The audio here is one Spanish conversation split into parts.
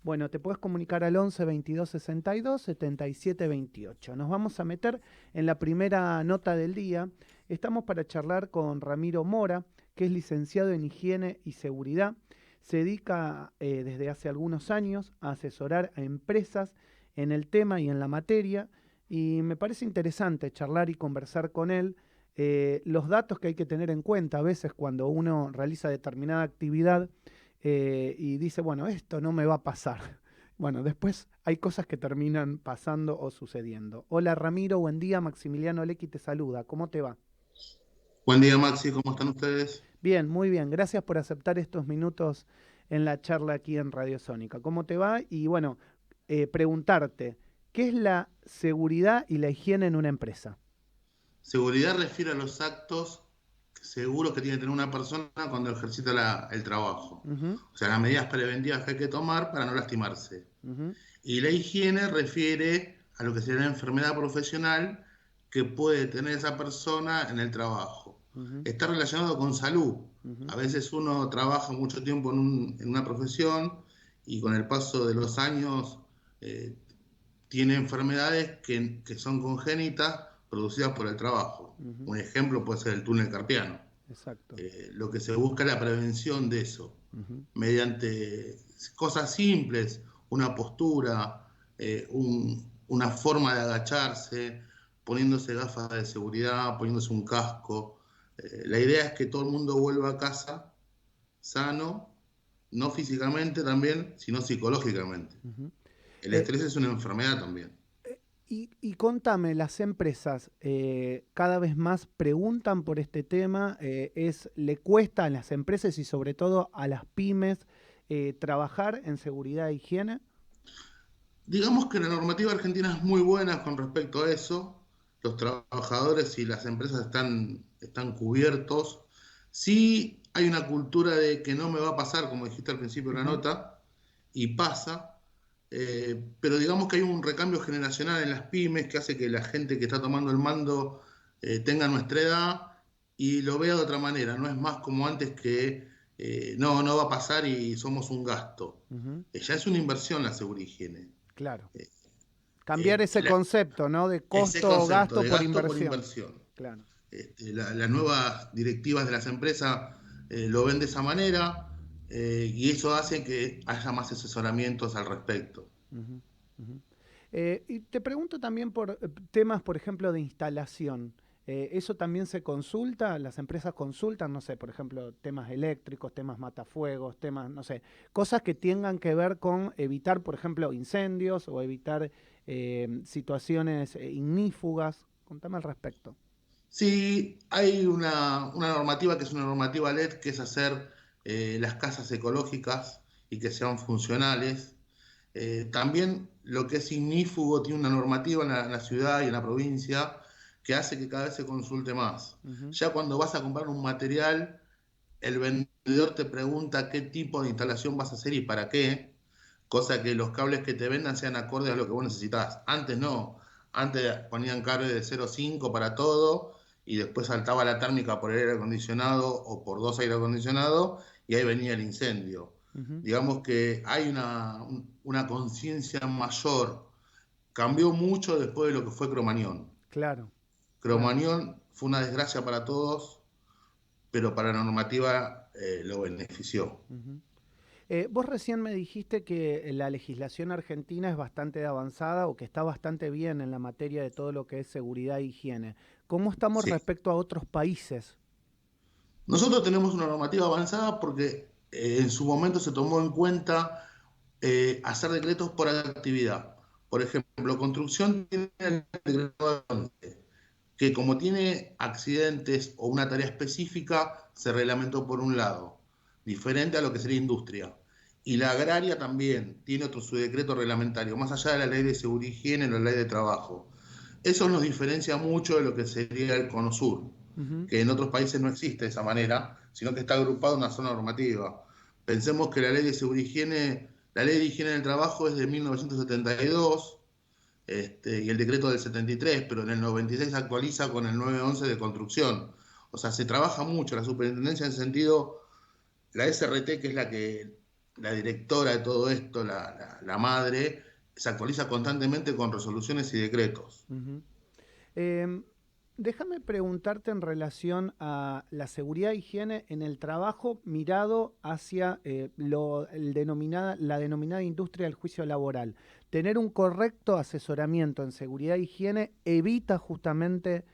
Bueno, te puedes comunicar al 11 22 62 77 28. Nos vamos a meter en la primera nota del día. Estamos para charlar con Ramiro Mora, que es licenciado en Higiene y Seguridad. Se dedica desde hace algunos años a asesorar a empresas en el tema y en la materia. Y me parece interesante charlar y conversar con él los datos que hay que tener en cuenta a veces cuando uno realiza determinada actividad y dice, bueno, esto no me va a pasar. Bueno, después hay cosas que terminan pasando o sucediendo. Hola Ramiro, buen día, Maximiliano Lecky te saluda, ¿cómo te va? Buen día, Maxi, ¿cómo están ustedes? Bien, muy bien, gracias por aceptar estos minutos en la charla aquí en Radio Sónica. ¿Cómo te va? Y bueno, preguntarte, ¿qué es la seguridad y la higiene en una empresa? Seguridad refiere a los actos seguros que tiene que tener una persona cuando ejercita el trabajo. Ujú, O sea, las medidas preventivas que hay que tomar para no lastimarse. ujú, Y la higiene refiere a lo que sería la enfermedad profesional que puede tener esa persona en el trabajo. ujú, Está relacionado con salud. ujú, A veces uno trabaja mucho tiempo en una profesión y con el paso de los años eh, tiene enfermedades que son congénitas producidas por el trabajo. ujú, Un ejemplo puede ser el túnel carpiano. exacto. Lo que se busca es la prevención de eso, Ujú. mediante cosas simples, una postura, una forma de agacharse, poniéndose gafas de seguridad, poniéndose un casco. La idea es que todo el mundo vuelva a casa sano, no físicamente también, sino psicológicamente. Ujú. El Eh, estrés es una enfermedad también. y contame, las empresas cada vez más preguntan por este tema, le cuesta a las empresas y sobre todo a las pymes trabajar en seguridad e higiene. Digamos que la normativa argentina es muy buena con respecto a eso. Los trabajadores y las empresas están cubiertos. Sí hay una cultura de que no me va a pasar, como dijiste al principio de la Ujú, nota, y pasa, pero digamos que hay un recambio generacional en las pymes que hace que la gente que está tomando el mando tenga nuestra edad y lo vea de otra manera. No es más como antes que no va a pasar y somos un gasto. ujú, Ya es una inversión la seguridad y higiene. claro. Eh, Cambiar ese la- concepto, ¿no? De Ese costo o concepto gasto de por gasto por inversión. inversión. Claro. Las nuevas directivas de las empresas lo ven de esa manera y eso hace que haya más asesoramientos al respecto. Ujú, ujú. Y te pregunto también por temas, por ejemplo, de instalación. ¿Eso también se consulta? ¿Las empresas consultan, no sé, por ejemplo, temas eléctricos, temas matafuegos, temas, no sé, cosas que tengan que ver con evitar, por ejemplo, incendios o evitar situaciones ignífugas? Contame al respecto. Sí, hay una normativa que es una normativa LED, que es hacer las casas ecológicas y que sean funcionales. También lo que es ignífugo tiene una normativa en la ciudad y en la provincia que hace que cada vez se consulte más. Ujú, Ya cuando vas a comprar un material, el vendedor te pregunta qué tipo de instalación vas a hacer y para qué, cosa que los cables que te vendan sean acordes a lo que vos necesitas. Antes no, antes ponían cable de 0,5 para todo y después saltaba la térmica por el aire acondicionado o por dos aire acondicionados y ahí venía el incendio. ujú, Digamos que hay una conciencia mayor. Cambió mucho después de lo que fue Cromañón. claro, claro. Cromañón fue una desgracia para todos, pero para la normativa lo benefició. Ujú. Vos recién me dijiste que la legislación argentina es bastante avanzada o que está bastante bien en la materia de todo lo que es seguridad e higiene. ¿Cómo estamos Sí. respecto a otros países? Nosotros tenemos una normativa avanzada porque en su momento se tomó en cuenta hacer decretos por actividad. Por ejemplo, construcción tiene el decreto que como tiene accidentes o una tarea específica, se reglamentó por un lado, diferente a lo que sería industria. Y la agraria también tiene otro su decreto reglamentario, más allá de la ley de seguridad y higiene, la ley de trabajo. Eso nos diferencia mucho de lo que sería el Cono Sur, Ujú, que en otros países no existe de esa manera, sino que está agrupado en una zona normativa. Pensemos que la ley de seguridad y higiene, la ley de higiene del trabajo es de 1972 y el decreto del 73, pero en el 96 se actualiza con el 911 de construcción. O sea, se trabaja mucho la superintendencia en sentido, la SRT, que es la que la directora de todo esto, la madre, se actualiza constantemente con resoluciones y decretos. Ujú. Em, Déjame preguntarte en relación a la seguridad e higiene en el trabajo mirado hacia la denominada industria del juicio laboral. Tener un correcto asesoramiento en seguridad e higiene evita justamente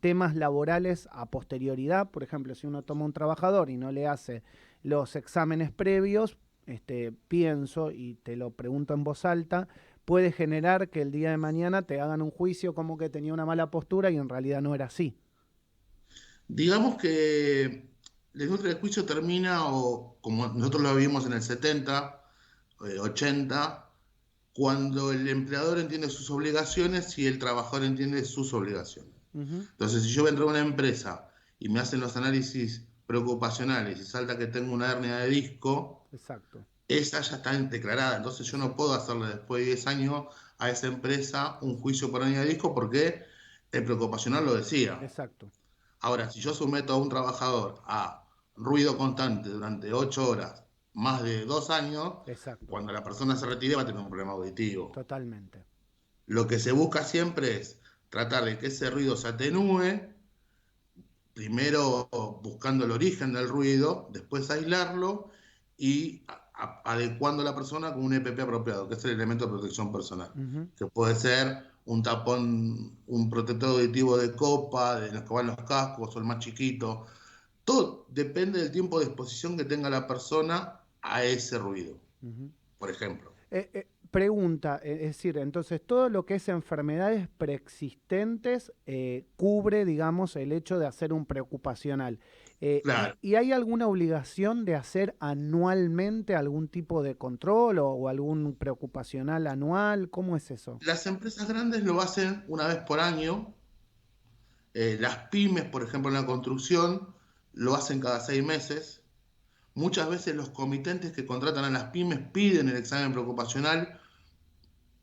temas laborales a posterioridad. Por ejemplo, si uno toma un trabajador y no le hace los exámenes previos, pienso y te lo pregunto en voz alta, puede generar que el día de mañana te hagan un juicio como que tenía una mala postura y en realidad no era así. Digamos que la industria del juicio termina, o como nosotros lo vivimos en el 70, 80, cuando el empleador entiende sus obligaciones y el trabajador entiende sus obligaciones. Ujú. Entonces, si yo entro a una empresa y me hacen los análisis preocupacionales y salta que tengo una hernia de disco, Exacto, esa ya está declarada. Entonces, yo no exacto, puedo hacerle después de 10 años a esa empresa un juicio por hernia de disco porque el preocupacional lo decía. exacto, Ahora, si yo someto a un trabajador a ruido constante durante 8 horas, más de 2 años, exacto, cuando la persona se retire va a tener un problema auditivo. totalmente. Lo que se busca siempre es tratar de que ese ruido se atenúe, primero buscando el origen del ruido, después aislarlo y adecuando a la persona con un EPP apropiado, que es el elemento de protección personal, Ujú. que puede ser un tapón, un protector auditivo de copa, de los que van los cascos o el más chiquito. Todo depende del tiempo de exposición que tenga la persona a ese ruido, Ujú. por ejemplo. Pregunta, es decir, entonces todo lo que es enfermedades preexistentes cubre, digamos, el hecho de hacer un preocupacional. Claro, Y hay alguna obligación de hacer anualmente algún tipo de control o algún preocupacional anual? ¿Cómo es eso? las empresas grandes lo hacen una vez por año. Las pymes, por ejemplo, en la construcción, lo hacen cada 6 meses. Muchas veces los comitentes que contratan a las pymes piden el examen preocupacional,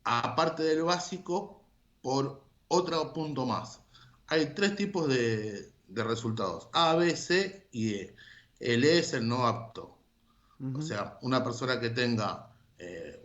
aparte del básico, por otro punto más. Hay 3 tipos de resultados: A, B, C y E. El E es el no apto. O Ujú. sea, una persona que tenga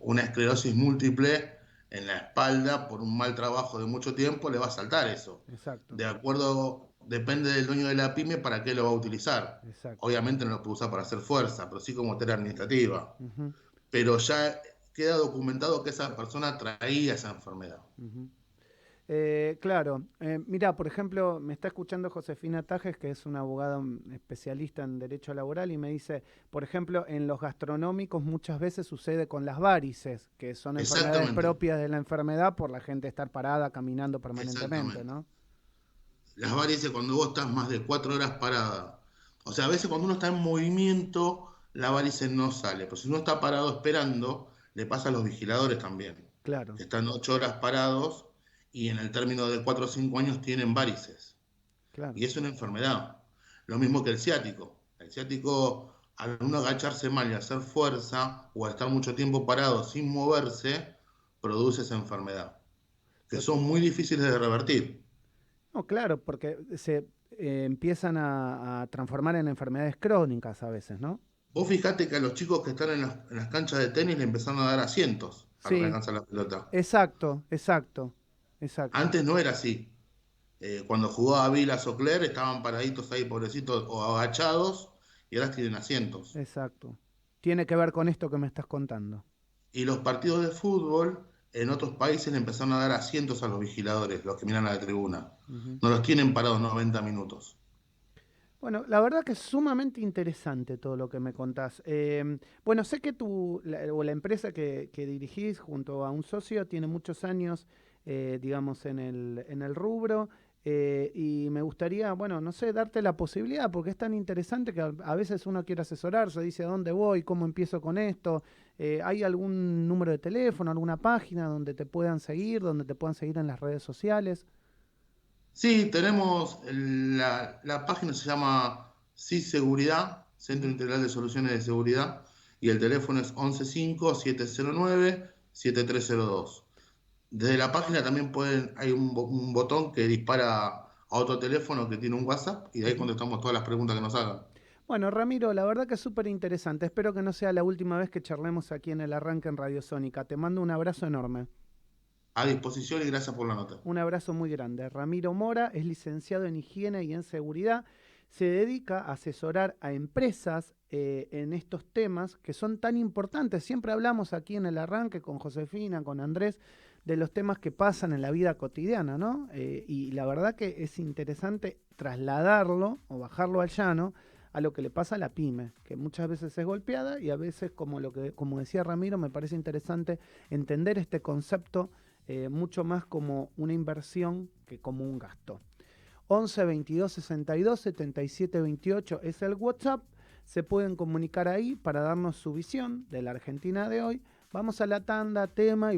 una esclerosis múltiple en la espalda por un mal trabajo de mucho tiempo, le va a saltar eso. Exacto, De acuerdo, depende del dueño de la pyme para qué lo va a utilizar. exacto. Obviamente no lo puede usar para hacer fuerza, pero sí como tarea administrativa. Ujú, Pero ya queda documentado que esa persona traía esa enfermedad. ujú. Claro, mira, por ejemplo, me está escuchando Josefina Tajes, que es una abogada especialista en derecho laboral, y me dice, por ejemplo, en los gastronómicos muchas veces sucede con las varices, que son enfermedades Exactamente, propias de la enfermedad por la gente estar parada, caminando permanentemente, exactamente. ¿no? Las varices cuando vos estás más de 4 horas parada. O sea, a veces cuando uno está en movimiento, la varice no sale. Pero si uno está parado esperando, le pasa a los vigiladores también, Claro, que están 8 horas parados y en el término de 4 o 5 años tienen varices. claro. Y es una enfermedad. Lo mismo que el ciático. El ciático, al uno agacharse mal y hacer fuerza, o estar mucho tiempo parado sin moverse, produce esa enfermedad, que To- son muy difíciles de revertir. No, claro, porque se empiezan a transformar en enfermedades crónicas a veces, ¿no? Vos fijate que a los chicos que están en las canchas de tenis le empezaron a dar asientos para que Sí, alcanzar la pelota. exacto, exacto, exacto. Antes no era así. Cuando jugaba Vilas o Cler estaban paraditos ahí, pobrecitos, o agachados, y ahora tienen asientos. Exacto. Tiene que ver con esto que me estás contando. Y los partidos de fútbol en otros países le empezaron a dar asientos a los vigiladores, los que miran a la tribuna. Ujú. No los tienen parados 90 minutos. Bueno, la verdad que es sumamente interesante todo lo que me contás. Bueno, sé que o la empresa que dirigís junto a un socio tiene muchos años, digamos, en el rubro, y me gustaría, bueno, no sé, darte la posibilidad, porque es tan interesante que a veces uno quiere asesorarse, dice, ¿a dónde voy? ¿Cómo empiezo con esto? ¿Hay algún número de teléfono, alguna página donde te puedan seguir, donde te puedan seguir en las redes sociales? Sí, tenemos la página, se llama CIS Seguridad, Centro Ujú. Integral de Soluciones de Seguridad, y el teléfono es 115-709-7302. Desde la página también hay un botón que dispara a otro teléfono que tiene un WhatsApp y de ahí Ujú. contestamos todas las preguntas que nos hagan. Bueno, Ramiro, la verdad que es súper interesante. Espero que no sea la última vez que charlemos aquí en el arranque en Radio Sónica. Te mando un abrazo enorme. A disposición y gracias por la nota. Un abrazo muy grande. Ramiro Mora es licenciado en higiene y en seguridad. Se dedica a asesorar a empresas en estos temas que son tan importantes. Siempre hablamos aquí en el arranque con Josefina, con Andrés, de los temas que pasan en la vida cotidiana, ¿no? Y la verdad que es interesante trasladarlo o bajarlo al llano a lo que le pasa a la pyme, que muchas veces es golpeada y a veces, como decía Ramiro, me parece interesante entender este concepto mucho más como una inversión que como un gasto. 11 22 62 77 28 es el WhatsApp. Se pueden comunicar ahí para darnos su visión de la Argentina de hoy. Vamos a la tanda, tema y